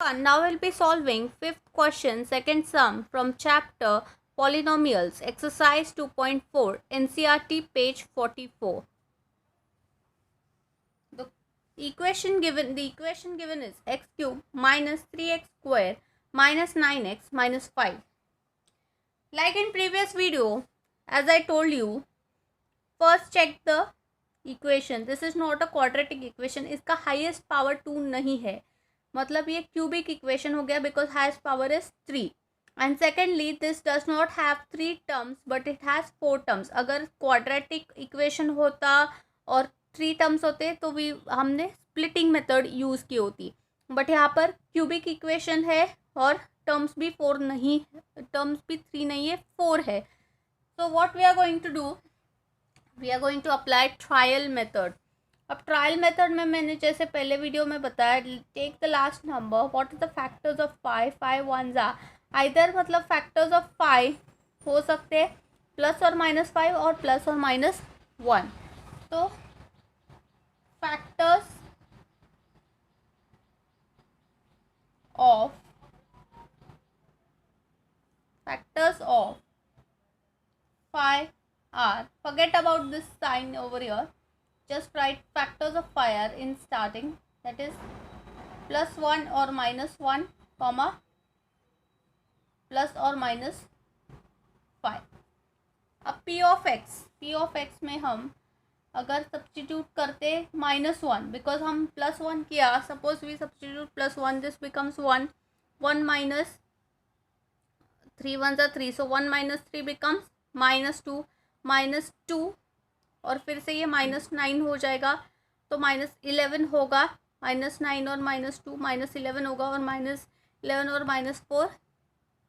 Now we'll be solving fifth question, second sum from chapter Polynomials, exercise 2.4, NCERT, page 44. The equation given is x cube minus 3x square minus 9x minus 5. Like in previous video, as I told you, first check the equation. This is not a quadratic equation. इसका highest power 2 नहीं है, मतलब ये cubic equation हो गया because highest power is 3. And secondly this does not have 3 terms but it has 4 terms. अगर quadratic equation होता और 3 टर्म्स होते तो भी हमने स्प्लिटिंग मेथड यूज़ की होती, बट यहाँ पर क्यूबिक इक्वेशन है और टर्म्स भी 4 नहीं, टर्म्स भी 3 नहीं है, 4 है. So what we are going to do, we are going to apply trial method. अब ट्रायल मेथड में मैंने जैसे पहले वीडियो में बताया, take the last number, what is the factors of 5, 5 1 जा आइदर, मतलब फैक्टर्स ऑफ 5 हो सकते हैं प्लस और माइनस 5 और प्लस और माइनस 1. तो factors of 5 are, forget about this sign over here, just write factors of 5 are in starting, that is plus 1 or minus 1 comma plus or minus 5. अब p of x में हम अगर substitute करते -1, because हम +1 किया, suppose we substitute +1, this becomes 1, 1 minus 3 1 जा 3, सो 1 minus 3 becomes -2 और फिर से ये -9 हो जाएगा, तो -11 होगा, -9 और -2 -11 होगा, और -11 और -4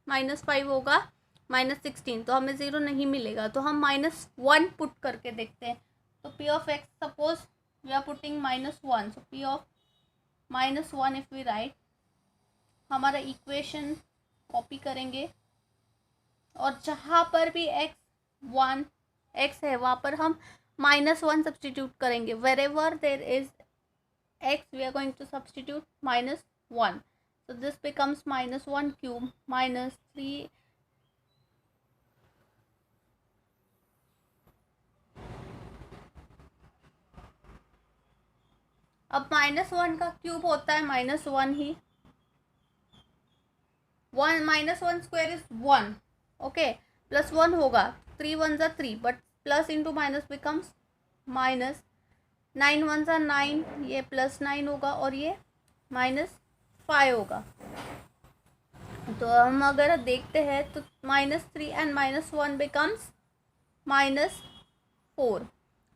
-5 होगा, -16. तो हमें 0 नहीं मिलेगा, तो हम -1 पुट करके देखते हैं. तो p of x, suppose we are putting -1, so p of -1 if we write, हमारा इक्वेशन कॉपी करेंगे और जहाँ पर भी x है वहाँ पर हम -1 सब्सटीट्यूट करेंगे. Wherever there is x we are going to substitute -1. So this becomes -1 cube minus 3 अब -1 का क्यूब होता है -1 ही, 1 -1 स्क्वायर इज 1, ओके, प्लस 1 होगा, 3 1 जा 3, but plus into minus becomes minus, 9 1 जा 9, ये +9 होगा और ये -5 होगा. तो हम अगर देखते हैं तो -3 एंड -1 बिकम्स -4,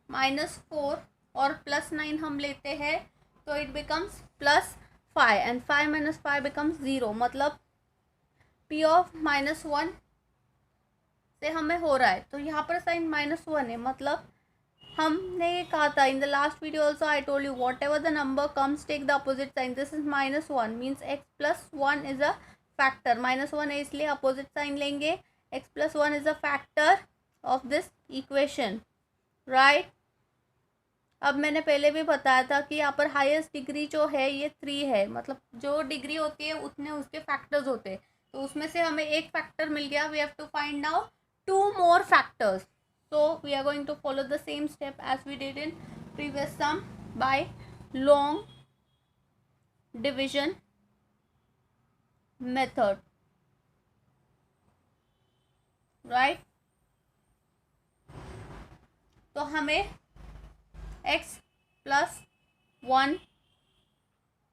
-4 और +9 हम लेते हैं तो इट बिकम्स +5 एंड 5 - 5 बिकम्स 0. मतलब p ऑफ -1 से हमें हो रहा है, तो यहाँ पर साइन -1 है, मतलब हमने ये कहा था in the last video also, I told you whatever the number comes take the opposite sign. This is -1 means x+1 is a factor, -1 है इसलिए अपोजिट साइन लेंगे, x+1 is a factor of this equation, right. अब मैंने पहले भी बताया था कि यहाँ पर हाईएस्ट डिग्री जो है ये 3 है, मतलब जो डिग्री होती है उतने उसके फैक्टर्स होते हैं, तो उसमें से हमें एक फैक्टर मिल गया. We have to find now 2 more factors. So we are going to follow the same step as we did in previous sum by long division method, right. तो हमें x+1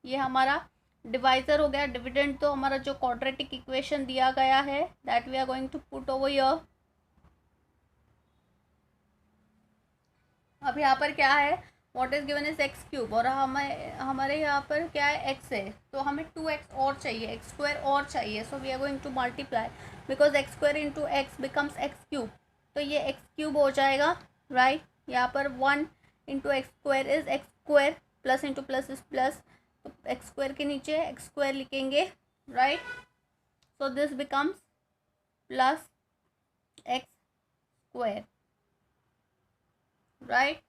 ये हमारा डिवाइजर हो गया, डिविडेंड तो हमारा जो क्वाड्रेटिक इक्वेशन दिया गया है that we are going to put over here. अब यहाँ पर क्या है, what is given is x³ और हमारे यहाँ पर क्या है, x है, तो हमें 2x और चाहिए, x² और चाहिए. So we are going to multiply because x² into x becomes x³, तो ये x³ हो जाएगा, राइट. यहाँ पर 1 into x² is x² plus into plus is plus, तो x² के नीचे x² लिखेंगे, right. So this becomes plus x², right.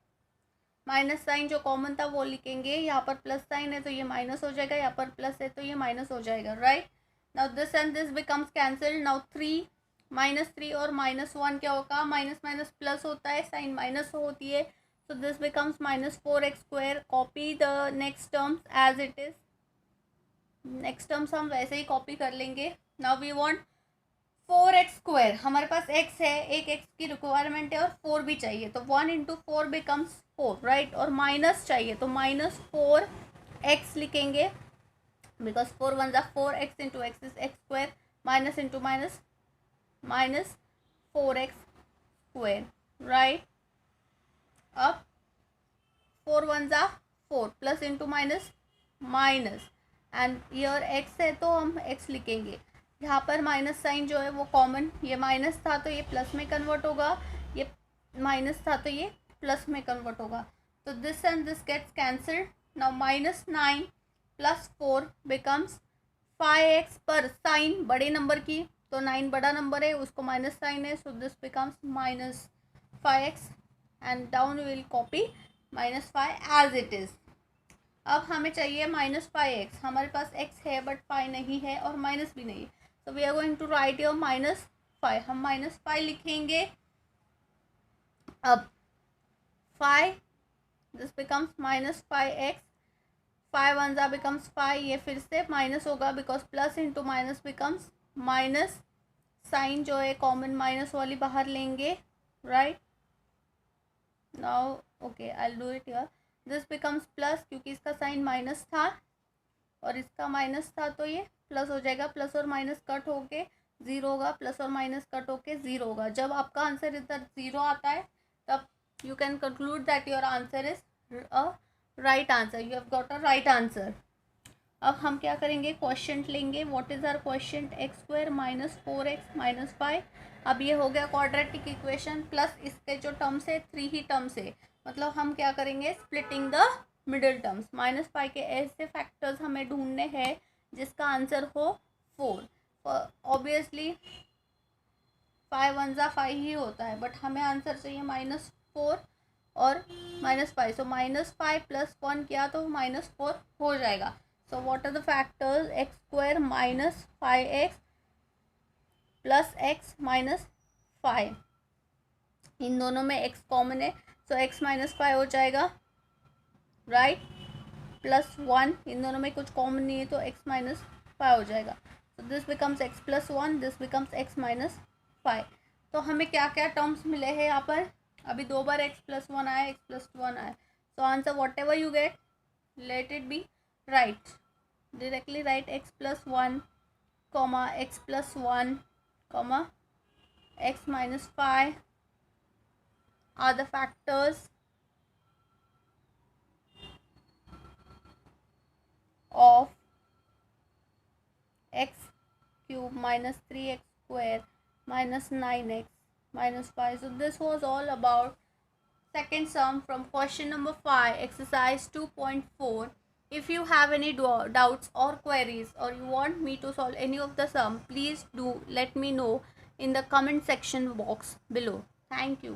Minus sign जो कॉमन था वो लिखेंगे, यहाँ पर प्लस साइन है तो ये माइनस हो जाएगा, यहाँ पर प्लस है तो ये माइनस हो जाएगा, right. Now this and this becomes cancel. Now 3 -3 और -1 क्या होगा, माइनस माइनस प्लस होता है, साइन माइनस होती है, so this becomes -4x square. Copy the next terms as it is. Next terms हम वैसे ही कॉपी कर लेंगे. Now we want 4x square. हमारे पास x है, एक x की रिक्वायरमेंट है और 4 भी चाहिए, तो 1 इंटू 4 बिकम्स 4, राइट. और माइनस चाहिए तो -4x लिखेंगे, बिकॉज 4 1 ज़ा 4, x into x is x square, minus into minus -4x square, right. अब 4 1 ज़ा 4, plus into minus minus, and year x है तो हम x लिखेंगे. यहाँ पर माइनस साइन जो है वो कॉमन, ये माइनस था तो ये प्लस में कन्वर्ट होगा, ये माइनस था तो ये प्लस में कन्वर्ट होगा, तो this and this gets cancelled. Now -9 + 4 becomes 5x, पर साइन बड़े नंबर की, तो 9 बड़ा नंबर है, उसको माइनस साइन है, so this becomes -5x and down will copy -5 as it is. अब हमें चाहिए -5x. हमारे पास x है बट 5 नहीं है और माइनस भी नहीं है, तो we are going to write your -5. हम -5 लिखेंगे. अब 5, दिस बिकम्स -5x, 5 1 ज़ा बिकम्स 5, ये फिर से माइनस होगा because plus into minus becomes minus. Sign जो है कॉमन माइनस वाली बाहर लेंगे, right. Now okay, I will do it here. This becomes plus, क्योंकि इसका साइन माइनस था और इसका माइनस था तो ये प्लस हो जाएगा. प्लस और माइनस कट होके ज़ीरो होगा, प्लस और माइनस कट होके ज़ीरो होगा. जब आपका आंसर इधर ज़ीरो आता है तब you can conclude that your answer is a right answer, you have got a right answer. अब हम क्या करेंगे, क्वेश्चन लेंगे. What is our question, x square -4x -5. अब ये हो गया क्वाड्रेटिक इक्वेशन, प्लस इसके जो टर्म्स है 3 ही टर्म्स है, मतलब हम क्या करेंगे, स्प्लिटिंग द मिडिल टर्म्स. -5 के ऐसे फैक्टर्स हमें ढूंढने हैं जिसका आंसर हो 4. ऑब्वियसली 5 1 ज़ा 5 ही होता है, बट हमें आंसर चाहिए -4 और -5. सो -5 + 1 किया तो -4 हो जाएगा. So what are the factors, x square -5x + x -5. इन दोनों में x कॉमन है, सो x -5 हो जाएगा, राइट. +1, इन दोनों में कुछ कॉमन नहीं है तो x -5 हो जाएगा. सो this becomes x +1, this becomes x -5. तो हमें क्या क्या टर्म्स मिले हैं यहाँ पर, अभी 2 बार x +1 आया, x +1 आया. So answer what ever you get, let it be right. Directly right x +1, x +1, x -5 are the factors of x cube -3x square -9x -5. So this was all about second sum from question number 5, exercise 2.4. If you have any doubts or queries, or you want me to solve any of the sum, please do let me know in the comment section box below. Thank you.